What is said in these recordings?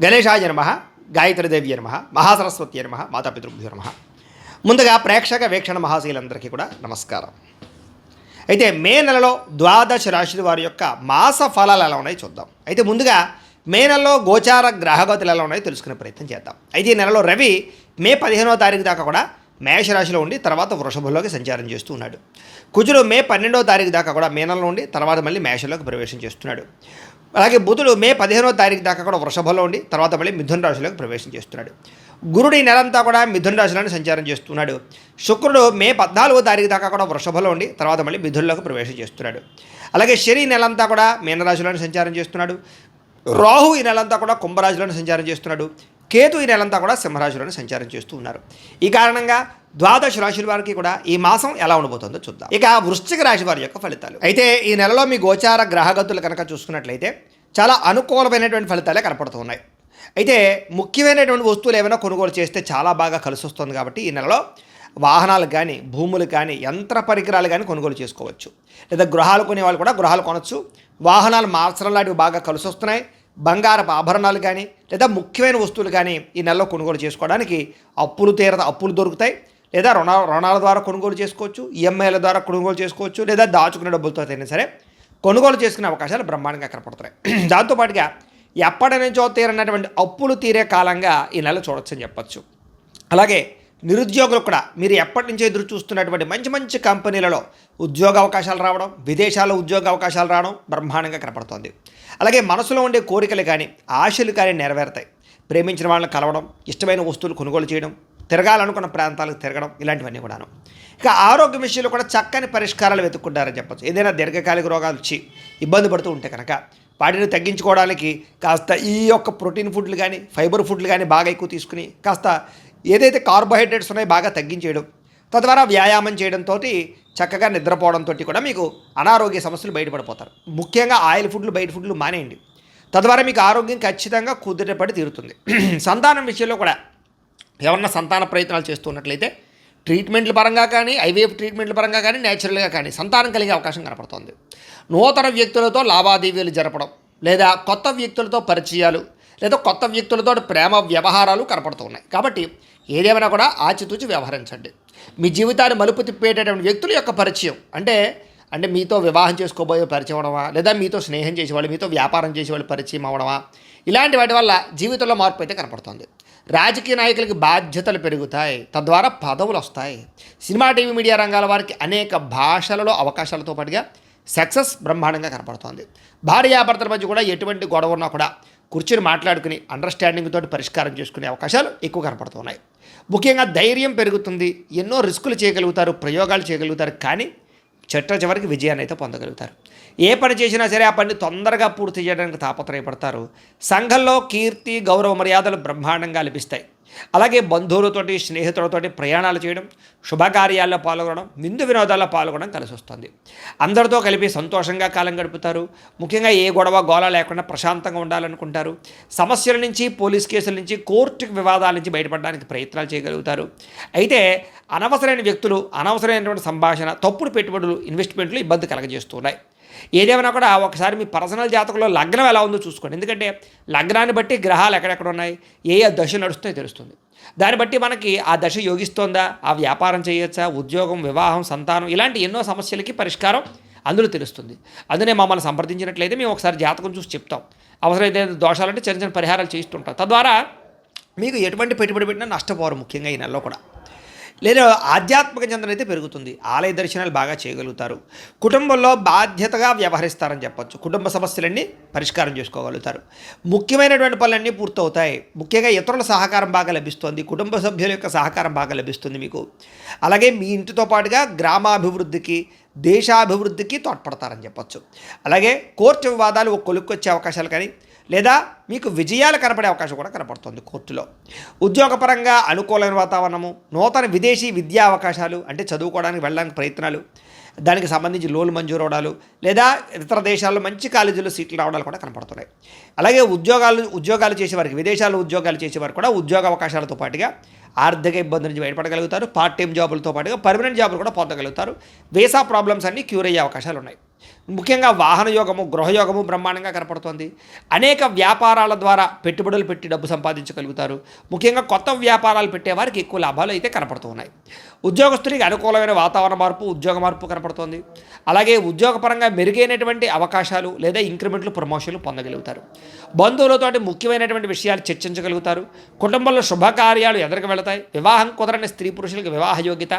గణేశాయ నమః, గాయత్రీదేవి నమః, మహాసరస్వతి నమః, మాతాపితృభ్యో నమః. ముందుగా ప్రేక్షక వీక్షణ మహాశీలందరికీ కూడా నమస్కారం. అయితే మే నెలలో ద్వాదశ రాశుల వారి యొక్క మాస ఫలాలు ఎలా ఉన్నాయో చూద్దాం. అయితే ముందుగా మే నెలలో గోచార గ్రహగతులు ఎలా ఉన్నాయో తెలుసుకునే ప్రయత్నం చేద్దాం. అయితే ఈ నెలలో రవి మే 15వ తారీఖు దాకా కూడా మేషరాశిలో ఉండి తర్వాత వృషభంలోకి సంచారం చేస్తూ ఉన్నాడు. కుజుడు మే 12వ తారీఖు దాకా కూడా మీనంలో ఉండి తర్వాత మళ్ళీ మేషంలోకి ప్రవేశం చేస్తున్నాడు. అలాగే బుధుడు మే 15వ తారీఖు దాకా కూడా వృషభంలో ఉండి తర్వాత మళ్ళీ మిథున రాశిలోకి ప్రవేశం చేస్తున్నాడు. గురుడు ఈ నెలంతా కూడా మిథున రాశిలోనే సంచారం చేస్తున్నాడు. శుక్రుడు మే 14వ తారీఖు దాకా కూడా వృషభంలో ఉండి తర్వాత మళ్ళీ మిథునలోకి ప్రవేశం చేస్తున్నాడు. అలాగే శని ఈ నెలంతా కూడా మీనరాశిలోనే సంచారం చేస్తున్నాడు. రాహు ఈ నెలంతా కూడా కుంభరాశిలోనే సంచారం చేస్తున్నాడు. కేతు ఈ నెలంతా కూడా సింహరాశిలోనే సంచారం చేస్తూ ఉన్నారు. ఈ కారణంగా ద్వాదశ రాశుల వారికి కూడా ఈ మాసం ఎలా ఉండబోతుందో చూద్దాం. ఇక వృశ్చిక రాశి వారి యొక్క ఫలితాలు. అయితే ఈ నెలలో మీ గోచార గ్రహగతులు కనుక చూసుకున్నట్లయితే చాలా అనుకూలమైనటువంటి ఫలితాలే కనపడుతూ ఉన్నాయి. అయితే ముఖ్యమైనటువంటి వస్తువులు ఏమైనా కొనుగోలు చేస్తే చాలా బాగా కలిసి వస్తుంది. కాబట్టి ఈ నెలలో వాహనాలు కానీ భూములు కానీ యంత్ర పరికరాలు కానీ కొనుగోలు చేసుకోవచ్చు. లేదా గృహాలు కొనేవాళ్ళు కూడా గృహాలు కొనవచ్చు. వాహనాలు మార్చడం లాంటివి బాగా కలిసి వస్తున్నాయి. బంగారపు ఆభరణాలు కానీ లేదా ముఖ్యమైన వస్తువులు కానీ ఈ నెలలో కొనుగోలు చేసుకోవడానికి అప్పులు దొరుకుతాయి. లేదా రుణాల ద్వారా కొనుగోలు చేసుకోవచ్చు. ఈఎంఐల ద్వారా కొనుగోలు చేసుకోవచ్చు. లేదా దాచుకునే డబ్బులతో అయినా సరే కొనుగోలు చేసుకునే అవకాశాలు బ్రహ్మాండంగా కనపడుతున్నాయి. దాంతోపాటుగా ఎప్పటి నుంచో తీరనటువంటి అప్పులు తీరే కాలంగా ఈ నెల చూడొచ్చని చెప్పచ్చు. అలాగే నిరుద్యోగులు కూడా మీరు ఎప్పటి నుంచో ఎదురు చూస్తున్నటువంటి మంచి మంచి కంపెనీలలో ఉద్యోగ అవకాశాలు రావడం, విదేశాల్లో ఉద్యోగ అవకాశాలు రావడం బ్రహ్మాండంగా కనపడుతోంది. అలాగే మనసులో ఉండే కోరికలు కానీ ఆశలు కానీ నెరవేరుతాయి. ప్రేమించిన వాళ్ళని కలవడం, ఇష్టమైన వస్తువులు కొనుగోలు చేయడం, తిరగాలనుకున్న ప్రాంతాలకు తిరగడం, ఇలాంటివన్నీ కూడాను. ఇక ఆరోగ్య విషయంలో కూడా చక్కని పరిష్కారాలు వెతుక్కుంటారని చెప్పచ్చు. ఏదైనా దీర్ఘకాలిక రోగాలు వచ్చి ఇబ్బంది పడుతూ ఉంటే కనుక వాటిని తగ్గించుకోవడానికి కాస్త ఈ యొక్క ప్రోటీన్ ఫుడ్లు కానీ ఫైబర్ ఫుడ్లు కానీ బాగా ఎక్కువ తీసుకుని కాస్త ఏదైతే కార్బోహైడ్రేట్స్ ఉన్నాయో బాగా తగ్గించేయడం, తద్వారా వ్యాయామం చేయడంతో చక్కగా నిద్రపోవడంతో కూడా మీకు అనారోగ్య సమస్యలు బయటపడిపోతారు. ముఖ్యంగా ఆయిల్ ఫుడ్లు బయట ఫుడ్లు మానేయండి. తద్వారా మీకు ఆరోగ్యం ఖచ్చితంగా కుదిరపడి తీరుతుంది. సంతానం విషయంలో కూడా ఎవరన్నా సంతాన ప్రయత్నాలు చేస్తున్నట్లయితే ట్రీట్మెంట్ల పరంగా కానీ ఐవీఎఫ్ ట్రీట్మెంట్ల పరంగా కానీ నేచురల్గా కానీ సంతానం కలిగే అవకాశం కనపడుతుంది. నూతన వ్యక్తులతో లావాదేవీలు జరపడం, లేదా కొత్త వ్యక్తులతో పరిచయాలు, లేదా కొత్త వ్యక్తులతో ప్రేమ వ్యవహారాలు కనపడుతున్నాయి. కాబట్టి ఏదేమైనా కూడా ఆచితూచి వ్యవహరించండి. మీ జీవితాన్ని మలుపు తిప్పేటటువంటి వ్యక్తుల యొక్క పరిచయం అంటే మీతో వివాహం చేసుకోబోయే పరిచయం అవడమా, లేదా మీతో స్నేహం చేసేవాళ్ళు, మీతో వ్యాపారం చేసేవాళ్ళు పరిచయం అవడమా, ఇలాంటి వాటి వల్ల జీవితంలో మార్పు అయితే కనపడుతుంది. రాజకీయ నాయకులకి బాధ్యతలు పెరుగుతాయి, తద్వారా పదవులు వస్తాయి. సినిమా టీవీ మీడియా రంగాల వారికి అనేక భాషలలో అవకాశాలతో పాటుగా సక్సెస్ బ్రహ్మాండంగా కనపడుతోంది. భార్యాభర్తల మధ్య కూడా ఎటువంటి గొడవ ఉన్నా కూడా కూర్చొని మాట్లాడుకుని అండర్స్టాండింగ్ తోటి పరిష్కారం చేసుకునే అవకాశాలు ఎక్కువ కనపడుతున్నాయి. ముఖ్యంగా ధైర్యం పెరుగుతుంది. ఎన్నో రిస్కులు చేయగలుగుతారు, ప్రయోగాలు చేయగలుగుతారు. కానీ చివరికి విజయాన్ని అయితే పొందగలుగుతారు. ఏ పని చేసినా సరే ఆ పని తొందరగా పూర్తి చేయడానికి తాపత్రయపడతారు. సంఘంలో కీర్తి గౌరవ మర్యాదలు బ్రహ్మాండంగా లభిస్తాయి. అలాగే బంధువులతోటి స్నేహితులతోటి ప్రయాణాలు చేయడం, శుభకార్యాల్లో పాల్గొనడం, విందు వినోదాల్లో పాల్గొనడం కలిసి వస్తుంది. అందరితో కలిపి సంతోషంగా కాలం గడుపుతారు. ముఖ్యంగా ఏ గొడవ గోల లేకుండా ప్రశాంతంగా ఉండాలనుకుంటారు. సమస్యల నుంచి, పోలీస్ కేసుల నుంచి, కోర్టు వివాదాల నుంచి బయటపడడానికి ప్రయత్నాలు చేయగలుగుతారు. అయితే అనవసరమైన వ్యక్తులు, అనవసరమైనటువంటి సంభాషణ, తప్పుడు పెట్టుబడులు, ఇన్వెస్ట్మెంట్లు ఇబ్బంది కలగజేస్తున్నాయి. ఏదేమైనా కూడా ఒకసారి మీ పర్సనల్ జాతకంలో లగ్నం ఎలా ఉందో చూసుకోండి. ఎందుకంటే లగ్నాన్ని బట్టి గ్రహాలు ఎక్కడెక్కడ ఉన్నాయి, ఏ దశ నడుస్తాయో తెలుస్తుంది. దాన్ని బట్టి మనకి ఆ దశ యోగిస్తోందా, ఆ వ్యాపారం చేయొచ్చా, ఉద్యోగం, వివాహం, సంతానం, ఇలాంటి ఎన్నో సమస్యలకి పరిష్కారం అందులో తెలుస్తుంది. అందునే మమ్మల్ని సంప్రదించినట్లయితే మేము ఒకసారి జాతకం చూసి చెప్తాం. అవసరమైతే దోషాలంటే చిన్న చిన్న పరిహారాలు చేయిస్తుంటాం. తద్వారా మీకు ఎటువంటి పెట్టుబడి పెట్టినా నష్టపోరు. ముఖ్యంగా ఈ నెలలో కూడా లేదా ఆధ్యాత్మిక చింతన అయితే పెరుగుతుంది. ఆలయ దర్శనాలు బాగా చేయగలుగుతారు. కుటుంబంలో బాధ్యతగా వ్యవహరిస్తారని చెప్పచ్చు. కుటుంబ సమస్యలన్నీ పరిష్కారం చేసుకోగలుగుతారు. ముఖ్యమైనటువంటి పనులన్నీ పూర్తవుతాయి. ముఖ్యంగా ఇతరుల సహకారం బాగా లభిస్తుంది. కుటుంబ సభ్యుల యొక్క సహకారం బాగా లభిస్తుంది మీకు. అలాగే మీ ఇంటితో పాటుగా గ్రామాభివృద్ధికి, దేశాభివృద్ధికి తోడ్పడతారని చెప్పచ్చు. అలాగే కోర్టు వివాదాలు ఒక కొలుక్కొచ్చే అవకాశాలు కానీ, లేదా మీకు విజయాలు కనపడే అవకాశం కూడా కనపడుతుంది కోర్టులో. ఉద్యోగపరంగా అనుకూలమైన వాతావరణము, నూతన విదేశీ విద్యా అవకాశాలు అంటే చదువుకోవడానికి వెళ్ళడానికి ప్రయత్నాలు, దానికి సంబంధించి లోన్లు మంజూరు అవడాలు, లేదా ఇతర దేశాల్లో మంచి కాలేజీలో సీట్లు రావడాలు కూడా కనపడుతున్నాయి. అలాగే ఉద్యోగాలు చేసేవారికి, విదేశాల్లో ఉద్యోగాలు చేసేవారు కూడా ఉద్యోగ అవకాశాలతో పాటుగా ఆర్థిక ఇబ్బందుల నుంచి బయటపడగలుగుతారు. పార్ట్ టైం జాబులతో పాటుగా పర్మనెంట్ జాబులు కూడా పొందగలుగుతారు. వీసా ప్రాబ్లమ్స్ అన్నీ క్యూర్ అయ్యే అవకాశాలు ఉన్నాయి. ముఖ్యంగా వాహన యోగము, గృహయోగము బ్రహ్మాండంగా కనపడుతోంది. అనేక వ్యాపారాల ద్వారా పెట్టుబడులు పెట్టి డబ్బు సంపాదించగలుగుతారు. ముఖ్యంగా కొత్త వ్యాపారాలు పెట్టేవారికి ఎక్కువ లాభాలు అయితే కనపడుతూ ఉన్నాయి. ఉద్యోగస్తుడికి అనుకూలమైన వాతావరణ మార్పు, ఉద్యోగ మార్పు కనపడుతోంది. అలాగే ఉద్యోగపరంగా మెరుగైనటువంటి అవకాశాలు లేదా ఇంక్రిమెంట్లు, ప్రమోషన్లు పొందగలుగుతారు. బంధువులతోటి ముఖ్యమైనటువంటి విషయాలు చర్చించగలుగుతారు. కుటుంబంలో శుభకార్యాలు ఎదురుకు వెళతాయి. వివాహం కుదరని స్త్రీ పురుషులకు వివాహ యోగ్యత,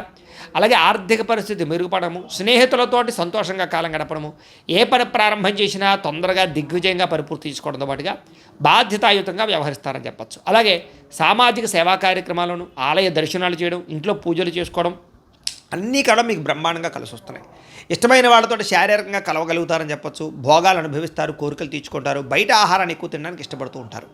అలాగే ఆర్థిక పరిస్థితి మెరుగుపడము, స్నేహితులతోటి సంతోషంగా కాలం గడపడము, ఏ పని ప్రారంభం చేసినా తొందరగా దిగ్విజయంగా పరిపూర్తి చేసుకోవడంతో పాటుగా బాధ్యతాయుతంగా వ్యవహరిస్తారని చెప్పచ్చు. అలాగే సామాజిక సేవా కార్యక్రమాలను, ఆలయ దర్శనాలు చేయడం, ఇంట్లో పూజలు చేసుకోవడం అన్నీ కూడా మీకు బ్రహ్మాండంగా కలిసి వస్తున్నాయి. ఇష్టమైన వాళ్ళతో శారీరకంగా కలవగలుగుతారని చెప్పొచ్చు. భోగాలు అనుభవిస్తారు, కోరికలు తీర్చుకుంటారు, బయట ఆహారాన్ని ఎక్కువ తినడానికి ఇష్టపడుతూ ఉంటారు.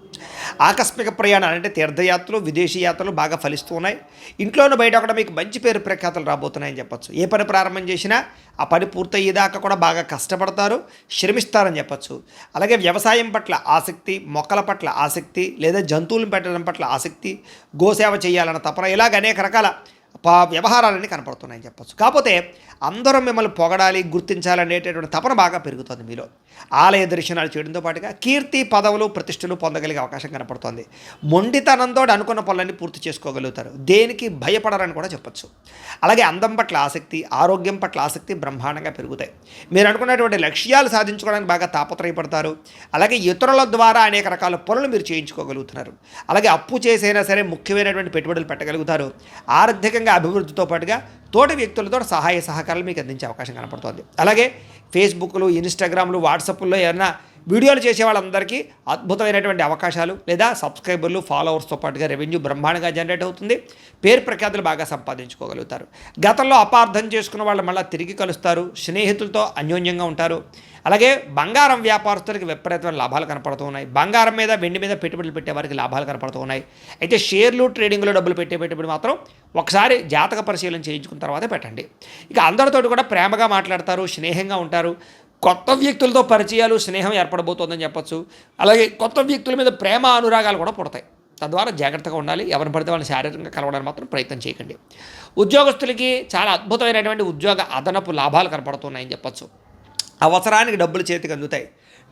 ఆకస్మిక ప్రయాణాలు అంటే తీర్థయాత్రలు, విదేశీ యాత్రలు బాగా ఫలిస్తూ ఉన్నాయి. ఇంట్లోనూ బయట కూడా మీకు మంచి పేరు ప్రఖ్యాతలు రాబోతున్నాయని చెప్పొచ్చు. ఏ పని ప్రారంభం చేసినా ఆ పని పూర్తయ్యేదాకా కూడా బాగా కష్టపడతారు, శ్రమిస్తారని చెప్పొచ్చు. అలాగే వ్యవసాయం పట్ల ఆసక్తి, మొక్కల పట్ల ఆసక్తి, లేదా జంతువులను పెట్టడం పట్ల ఆసక్తి, గోసేవ చేయాలన్న తపన, ఇలాగ అనేక రకాల వ్యవహారాలన్నీ కనపడుతున్నాయని చెప్పచ్చు. కాకపోతే అందరూ మిమ్మల్ని పొగడాలి, గుర్తించాలనేటటువంటి తపన బాగా పెరుగుతుంది మీలో. ఆలయ దర్శనాలు చేయడంతో పాటుగా కీర్తి, పదవులు, ప్రతిష్టలు పొందగలిగే అవకాశం కనపడుతుంది. మొండితనంతో అనుకున్న పనులన్నీ పూర్తి చేసుకోగలుగుతారు. దేనికి భయపడరని కూడా చెప్పచ్చు. అలాగే అందం పట్ల ఆసక్తి, ఆరోగ్యం పట్ల ఆసక్తి బ్రహ్మాండంగా పెరుగుతాయి. మీరు అనుకున్నటువంటి లక్ష్యాలు సాధించుకోవడానికి బాగా తాపత్రయపడతారు. అలాగే ఇతరుల ద్వారా అనేక రకాల పనులు మీరు చేయించుకోగలుగుతున్నారు. అలాగే అప్పు చేసైనా సరే ముఖ్యమైనటువంటి పెట్టుబడులు పెట్టగలుగుతారు. ఆర్థికంగా అభివృద్ధితో పాటుగా తోటి వ్యక్తులతో సహాయ సహకారాలు మీకు అందించే అవకాశం కనపడుతుంది. అలాగే ఫేస్బుక్లు, ఇన్స్టాగ్రామ్లు, వాట్సాప్లో ఏమైనా వీడియోలు చేసే వాళ్ళందరికీ అద్భుతమైనటువంటి అవకాశాలు లేదా సబ్స్క్రైబర్లు, ఫాలోవర్స్తో పాటుగా రెవెన్యూ బ్రహ్మాండంగా జనరేట్ అవుతుంది. పేరు ప్రఖ్యాతులు బాగా సంపాదించుకోగలుగుతారు. గతంలో అపార్థం చేసుకున్న వాళ్ళు మళ్ళీ తిరిగి కలుస్తారు. స్నేహితులతో అన్యోన్యంగా ఉంటారు. అలాగే బంగారం వ్యాపారస్తులకి విపరీతమైన లాభాలు కనపడుతూ ఉన్నాయి. బంగారం మీద, వెండి మీద పెట్టుబడులు పెట్టే వారికి లాభాలు కనపడుతూ ఉన్నాయి. అయితే షేర్లు, ట్రేడింగ్లో డబ్బులు పెట్టే పెట్టుబడి మాత్రం ఒకసారి జాతక పరిశీలన చేయించుకున్న తర్వాతే పెట్టండి. ఇక అందరితోటి కూడా ప్రేమగా మాట్లాడతారు, స్నేహంగా ఉంటారు. కొత్త వ్యక్తులతో పరిచయాలు, స్నేహం ఏర్పడబోతోందని చెప్పచ్చు. అలాగే కొత్త వ్యక్తుల మీద ప్రేమ, అనురాగాలు కూడా పుడతాయి. తద్వారా జాగ్రత్తగా ఉండాలి. ఎవరిని పడితే వాళ్ళని శారీరకంగా కలవడానికి మాత్రం ప్రయత్నం చేయకండి. ఉద్యోగస్తులకి చాలా అద్భుతమైనటువంటి ఉద్యోగ అదనపు లాభాలు కనపడుతున్నాయని చెప్పచ్చు. అవసరానికి డబ్బులు చేతికి అందుతాయి.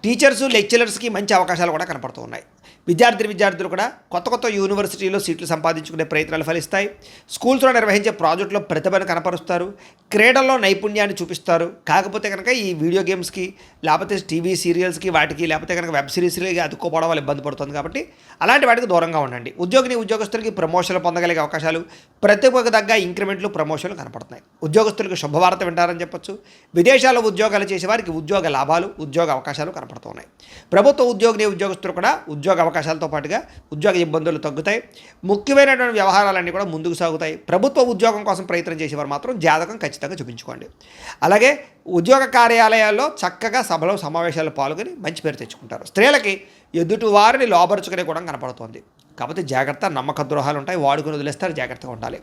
టీచర్సు, లెక్చరర్స్కి మంచి అవకాశాలు కూడా కనపడుతూ ఉన్నాయి. విద్యార్థులు కూడా కొత్త యూనివర్సిటీలో సీట్లు సంపాదించుకునే ప్రయత్నాలు ఫలిస్తాయి. స్కూల్స్లో నిర్వహించే ప్రాజెక్టులో ప్రతిభను కనపరుస్తారు. క్రీడల్లో నైపుణ్యాన్ని చూపిస్తారు. కాకపోతే కనుక ఈ వీడియో గేమ్స్కి, లేకపోతే టీవీ సీరియల్స్కి, వాటికి, లేకపోతే కనుక వెబ్ సిరీస్కి అతుక్కోవడం వల్ల ఇబ్బంది పడుతుంది. కాబట్టి అలాంటి వాటికి దూరంగా ఉండండి. ఉద్యోగస్తులకి ప్రమోషన్లు పొందగలిగే అవకాశాలు, ప్రతిభకు తగ్గ ఇంక్రిమెంట్లు, ప్రమోషన్లు కనపడుతున్నాయి. ఉద్యోగస్తులకు శుభవార్త వింటారని చెప్పొచ్చు. విదేశాల్లో ఉద్యోగాలు చేసేవారికి ఉద్యోగ లాభాలు, ఉద్యోగ అవకాశాలు కనపడుతున్నాయి. ప్రభుత్వ ఉద్యోగస్తులు కూడా ఉద్యోగ అవకాశాలతో పాటుగా ఉద్యోగ ఇబ్బందులు తగ్గుతాయి. ముఖ్యమైనటువంటి వ్యవహారాలన్నీ కూడా ముందుకు సాగుతాయి. ప్రభుత్వ ఉద్యోగం కోసం ప్రయత్నం చేసేవారు మాత్రం జాతకం ఖచ్చితంగా చూపించుకోండి. అలాగే ఉద్యోగ కార్యాలయాల్లో చక్కగా సభలో, సమావేశాల్లో పాల్గొని మంచి పేరు తెచ్చుకుంటారు. స్త్రీలకి ఎదుటి వారిని లోబరుచుకునే కూడా కనపడుతోంది. కాకపోతే జాగ్రత్త, నమ్మక ద్రోహాలు ఉంటాయి, వాడుకుని వదిలేస్తారు, జాగ్రత్తగా ఉండాలి.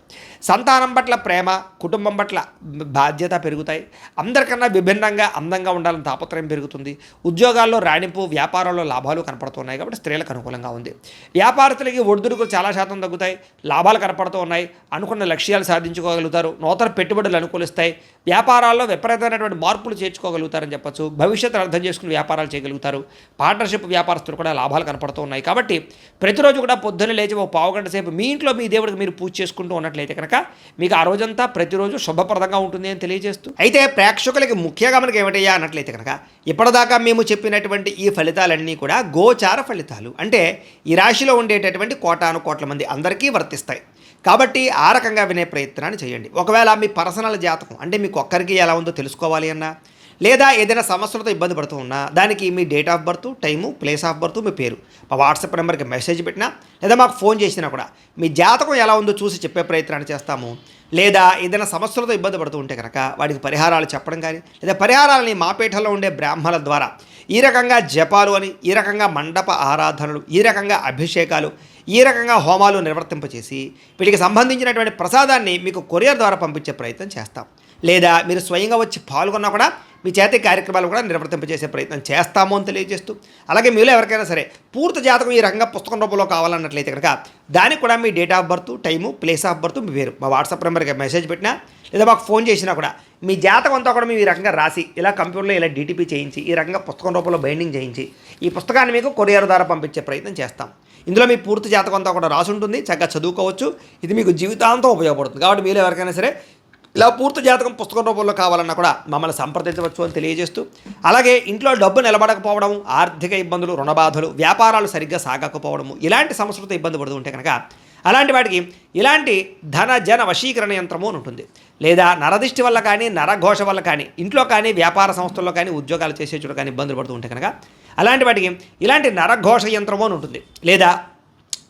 సంతానం పట్ల ప్రేమ, కుటుంబం పట్ల బాధ్యత పెరుగుతాయి. అందరికన్నా విభిన్నంగా, అందంగా ఉండాలని తాపత్రయం పెరుగుతుంది. ఉద్యోగాల్లో రాణింపు, వ్యాపారాల్లో లాభాలు కనపడుతున్నాయి. కాబట్టి స్త్రీలకు అనుకూలంగా ఉంది. వ్యాపారస్తులకి ఒడిదుడుకులు చాలా శాతం తగ్గుతాయి. లాభాలు కనపడుతూ ఉన్నాయి. అనుకున్న లక్ష్యాలు సాధించుకోగలుగుతారు. నూతన పెట్టుబడులు అనుకూలిస్తాయి. వ్యాపారాల్లో విపరీతమైనటువంటి మార్పులు చేర్చుకోగలుగుతారని చెప్పచ్చు. భవిష్యత్తును అర్థం చేసుకుని వ్యాపారాలు చేయగలుగుతారు. పార్ట్నర్షిప్ వ్యాపారస్తులు కూడా లాభాలు కనపడుతూ ఉన్నాయి. కాబట్టి ప్రతిరోజు కూడా పొద్దున్న లేచి ఒక పావు గంట సేపు మీ ఇంట్లో మీ దేవుడికి మీరు పూజ చేసుకుంటూ ఉన్నట్లయితే కనుక మీకు ఆ రోజంతా ప్రతిరోజు శుభప్రదంగా ఉంటుంది అని తెలియజేస్తూ, అయితే ప్రేక్షకులకి ముఖ్యంగా మనకి ఏమిటయ్యా అన్నట్లయితే కనుక ఇప్పటిదాకా మేము చెప్పినటువంటి ఈ ఫలితాలన్నీ కూడా గోచార ఫలితాలు. అంటే ఈ రాశిలో ఉండేటటువంటి కోటాను కోట్ల మంది అందరికీ వర్తిస్తాయి. కాబట్టి ఆ రకంగా వినే ప్రయత్నాన్ని చేయండి. ఒకవేళ మీ పర్సనల్ జాతకం అంటే మీకు ఒక్కరికి ఎలా ఉందో తెలుసుకోవాలి అన్నా, లేదా ఏదైనా సమస్యలతో ఇబ్బంది పడుతూ ఉన్నా, దానికి మీ date of birth, time, place of birth, మీ పేరు మా వాట్సాప్ నెంబర్కి మెసేజ్ పెట్టినా, లేదా మాకు ఫోన్ చేసినా కూడా మీ జాతకం ఎలా ఉందో చూసి చెప్పే ప్రయత్నాన్ని చేస్తాము. లేదా ఏదైనా సమస్యలతో ఇబ్బంది పడుతూ ఉంటే కనుక వాటికి పరిహారాలు చెప్పడం కానీ, లేదా పరిహారాలని మా పీఠంలో ఉండే బ్రాహ్మణుల ద్వారా ఈ రకంగా జపాలు అని, ఈ రకంగా మండప ఆరాధనలు, ఈ రకంగా అభిషేకాలు, ఈ రకంగా హోమాలు నిర్వర్తింపచేసి వీటికి సంబంధించినటువంటి ప్రసాదాన్ని మీకు కొరియర్ ద్వారా పంపించే ప్రయత్నం చేస్తాం. లేదా మీరు స్వయంగా వచ్చి పాల్గొన్నా కూడా మీ చేతి కార్యక్రమాలు కూడా నిర్వర్తింపజేసే ప్రయత్నం చేస్తాము అని తెలియజేస్తూ, అలాగే మీలో ఎవరికైనా సరే పూర్తి జాతకం ఈ రకంగా పుస్తకం రూపంలో కావాలన్నట్లయితే కనుక దానికి కూడా మీ date of birth, time, place of birth, మీ పేరు మా వాట్సాప్ నెంబర్కి మెసేజ్ పెట్టినా లేదా మాకు ఫోన్ చేసినా కూడా మీ జాతకం అంతా కూడా మేము ఈ రకంగా రాసి ఇలా కంప్యూటర్లో ఇలా డీటీపీ చేయించి ఈ రకంగా పుస్తకం రూపంలో బైండింగ్ చేయించి ఈ పుస్తకాన్ని మీకు కొరియర్ ద్వారా పంపించే ప్రయత్నం చేస్తాం. ఇందులో మీ పూర్తి జాతకం అంతా కూడా రాసి ఉంటుంది, చక్కగా చదువుకోవచ్చు. ఇది మీకు జీవితాంతం ఉపయోగపడుతుంది. కాబట్టి మీరు ఎవరికైనా సరే ఇలా పూర్తి జాతకం పుస్తకం రూపంలో కావాలన్నా కూడా మమ్మల్ని సంప్రదించవచ్చు అని తెలియజేస్తూ, అలాగే ఇంట్లో డబ్బు నిలబడకపోవడం, ఆర్థిక ఇబ్బందులు, రుణబాధలు, వ్యాపారాలు సరిగ్గా సాగకపోవడము, ఇలాంటి సమస్యలతో ఇబ్బంది పడుతూ ఉంటే కనుక అలాంటి వాటికి ఇలాంటి ధన జన వశీకరణ యంత్రము అని ఉంటుంది. లేదా నరదిష్టి వల్ల కానీ, నరఘోష వల్ల కానీ, ఇంట్లో కానీ, వ్యాపార సంస్థల్లో కానీ, ఉద్యోగాలు చేసే చోట కానీ ఇబ్బందులు పడుతూ ఉంటే కనుక అలాంటి వాటికి ఇలాంటి నరఘోష యంత్రము అని ఉంటుంది. లేదా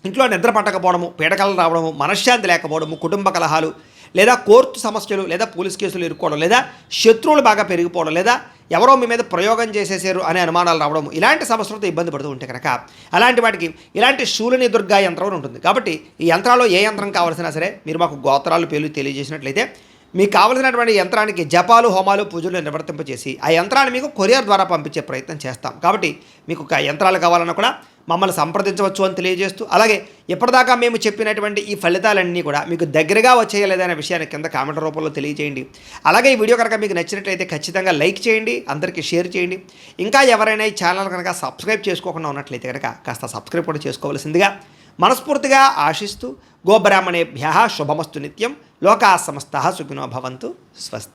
ఇంట్లో నిద్ర పట్టకపోవడము, పీడకలు రావడము, మనశ్శాంతి లేకపోవడము, కుటుంబ కలహాలు, లేదా కోర్టు సమస్యలు, లేదా పోలీస్ కేసులు ఇరుక్కోవడం, లేదా శత్రువులు బాగా పెరిగిపోవడం, లేదా ఎవరో మీ మీద ప్రయోగం చేసేసారు అనే అనుమానాలు రావడం, ఇలాంటి సమస్యలతో ఇబ్బంది పడుతూ ఉంటే కనుక అలాంటి వాటికి ఇలాంటి శూలిని దుర్గా యంత్రం ఉంటుంది. కాబట్టి ఈ యంత్రాల్లో ఏ యంత్రం కావాల్సినా సరే మీరు మాకు గోత్రాలు పేర్లు తెలియజేసినట్లయితే మీకు కావలసినటువంటి యంత్రానికి జపాలు, హోమాలు, పూజలు నిర్వర్తింపజేసి ఆ యంత్రాన్ని మీకు కొరియర్ ద్వారా పంపించే ప్రయత్నం చేస్తాం. కాబట్టి మీకు యంత్రాలు కావాలన్నా కూడా మమ్మల్ని సంప్రదించవచ్చు అని తెలియజేస్తూ, అలాగే ఇప్పటిదాకా మేము చెప్పినటువంటి ఈ ఫలితాలన్నీ కూడా మీకు దగ్గరగా వచ్చేయలేదనే విషయాన్ని కింద కామెంట్ రూపంలో తెలియజేయండి. అలాగే ఈ వీడియో కనుక మీకు నచ్చినట్లయితే ఖచ్చితంగా లైక్ చేయండి, అందరికీ షేర్ చేయండి. ఇంకా ఎవరైనా ఈ ఛానల్ కనుక సబ్స్క్రైబ్ చేసుకోకుండా ఉన్నట్లయితే కనుక కాస్త సబ్స్క్రైబ్ కూడా చేసుకోవాల్సిందిగా మనస్ఫూర్తిగా ఆశిస్తూ, గోబ్రాహ్మణేభ్యః శుభమస్తు నిత్యం, లోకాः సమస్తాः సుఖినో భవంతు. స్వస్తి.